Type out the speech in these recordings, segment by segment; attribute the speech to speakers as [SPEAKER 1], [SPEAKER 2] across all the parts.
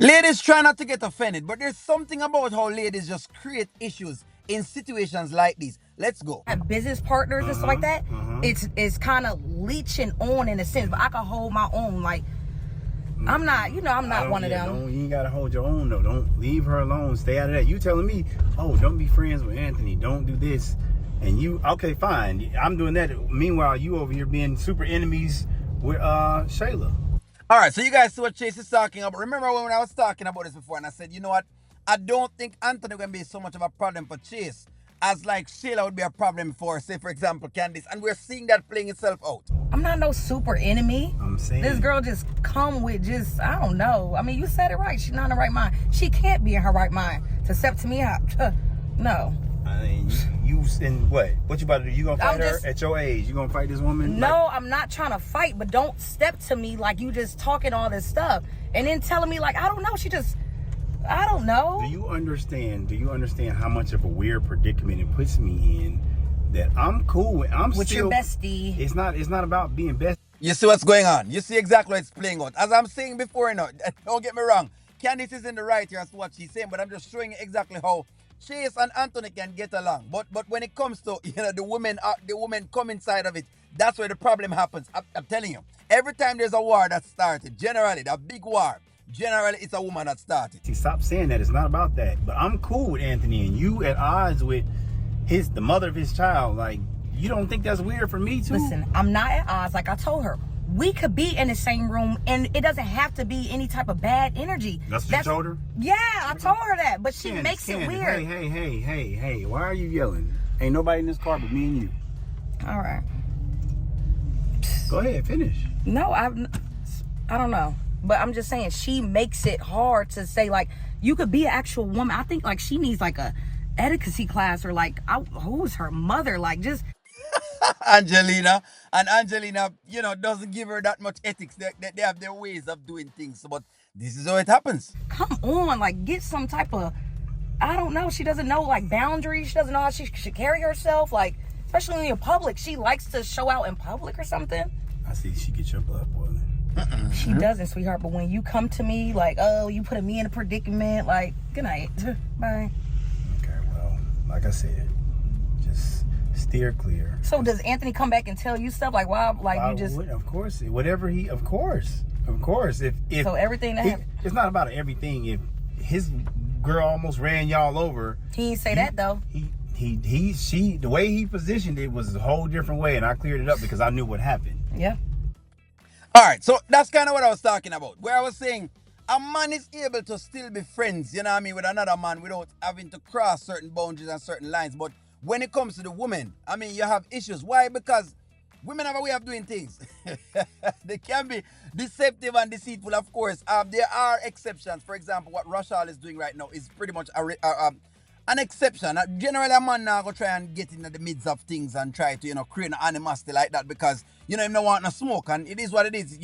[SPEAKER 1] Ladies try not to get offended, but there's something about how ladies just create issues in situations like these. Let's go.
[SPEAKER 2] Have business partners and stuff like that. It's kind of leeching on in a sense, but I can hold my own. Like I'm not, I'm not one of them.
[SPEAKER 3] You ain't gotta hold your own though. Don't leave her alone. Stay out of that. You telling me, oh, don't be friends with Anthony. Don't do this. And you, okay, fine. I'm doing that. Meanwhile, you over here being super enemies with Shayla.
[SPEAKER 1] All right, so you guys see what Chase is talking about. Remember when I was talking about this before and I said, you know what? I don't think Anthony going to be so much of a problem for Chase as like Shayla would be a problem for, say, for example, Candace. And we're seeing that playing itself out.
[SPEAKER 2] I'm not no super enemy.
[SPEAKER 3] I'm saying.
[SPEAKER 2] This girl just come with just, I don't know. I mean, you said it right. She's not in the right mind. She can't be in her right mind to step to me out. No.
[SPEAKER 3] I mean, you and what? What you about to do? You gonna fight her at your age? You gonna fight this woman?
[SPEAKER 2] No, I'm not trying to fight, but don't step to me like you just talking all this stuff and then telling me like, I don't know. I don't know.
[SPEAKER 3] Do you understand how much of a weird predicament it puts me in? That I'm cool with. With
[SPEAKER 2] still, your bestie.
[SPEAKER 3] It's not about being best.
[SPEAKER 1] You see what's going on. You see exactly what it's playing out. As I'm saying before, don't get me wrong. Candace is in the right here as to what she's saying, but I'm just showing you exactly how Chase and Anthony can get along. But when it comes to the women come inside of it, that's where the problem happens. I'm telling you. Every time there's a war that started, generally, a big war, generally it's a woman that started.
[SPEAKER 3] See, stop saying that. It's not about that. But I'm cool with Anthony, and you at odds with the mother of his child. Like, you don't think that's weird for me too?
[SPEAKER 2] Listen, I'm not at odds. Like I told her, we could be in the same room and it doesn't have to be any type of bad energy.
[SPEAKER 3] That's what you told her?
[SPEAKER 2] Yeah, I told her that, but she makes it weird.
[SPEAKER 3] Hey, why are you yelling? Ain't nobody in this car but me and you.
[SPEAKER 2] All right.
[SPEAKER 3] Go ahead, finish.
[SPEAKER 2] No, I don't know. But I'm just saying, she makes it hard to say, like, you could be an actual woman. I think, like, she needs, like, a etiquette class or, like, who's her mother? Like, just...
[SPEAKER 1] Angelina, doesn't give her that much ethics. They have their ways of doing things, but this is how it happens.
[SPEAKER 2] Come on, like, get some type of, I don't know, she doesn't know, like, boundaries. She doesn't know how she should carry herself, like, especially when you're in public. She likes to show out in public or something.
[SPEAKER 3] I see she gets your blood boiling.
[SPEAKER 2] She doesn't, sweetheart, but when you come to me, like, oh, you putting me in a predicament, like, good night, bye.
[SPEAKER 3] Okay, well, like I said, just steer clear.
[SPEAKER 2] So does Anthony come back and tell you stuff like, wow, like you just?
[SPEAKER 3] Of course, of course. If
[SPEAKER 2] so everything that happened.
[SPEAKER 3] It's not about everything. If his girl almost ran y'all over,
[SPEAKER 2] he didn't say that though.
[SPEAKER 3] The way he positioned it was a whole different way, and I cleared it up because I knew what happened.
[SPEAKER 2] Yeah.
[SPEAKER 1] All right, so that's kind of what I was talking about, where I was saying a man is able to still be friends, with another man without having to cross certain boundaries and certain lines. But when it comes to the women, you have issues. Why? Because women have a way of doing things. They can be deceptive and deceitful, of course. There are exceptions. For example, what Rashal is doing right now is pretty much an exception. Generally, a man now go try and get into the midst of things and try to, create an animosity like that because, him don't want no smoke. And it is what it is.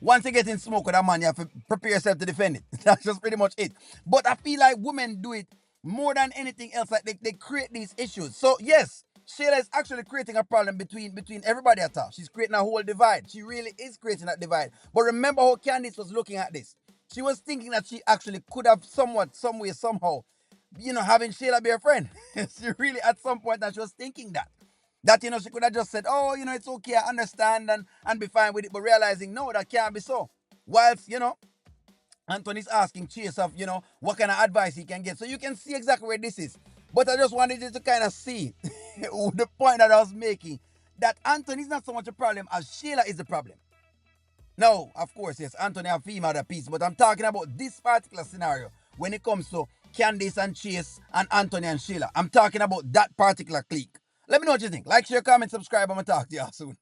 [SPEAKER 1] Once you get in smoke with a man, you have to prepare yourself to defend it. That's just pretty much it. But I feel like women do it more than anything else. Like they create these issues. So yes, Shayla is actually creating a problem between everybody at her. She's creating a whole divide. She really is creating that divide. But remember how Candace was looking at this. She was thinking that she actually could have somewhat, some way, somehow, having Shayla be her friend. She really, at some point, that she was thinking that. That, she could have just said, oh, it's okay, I understand and be fine with it. But realizing, no, that can't be so. Whilst, Anthony's asking Chase of, what kind of advice he can get. So you can see exactly where this is. But I just wanted you to kind of see the point that I was making. That Anthony's not so much a problem as Shayla is the problem. No, of course, yes, Anthony and female the piece. But I'm talking about this particular scenario when it comes to Candace and Chase and Anthony and Shayla. I'm talking about that particular clique. Let me know what you think. Like, share, comment, subscribe. I'm going to talk to you all soon.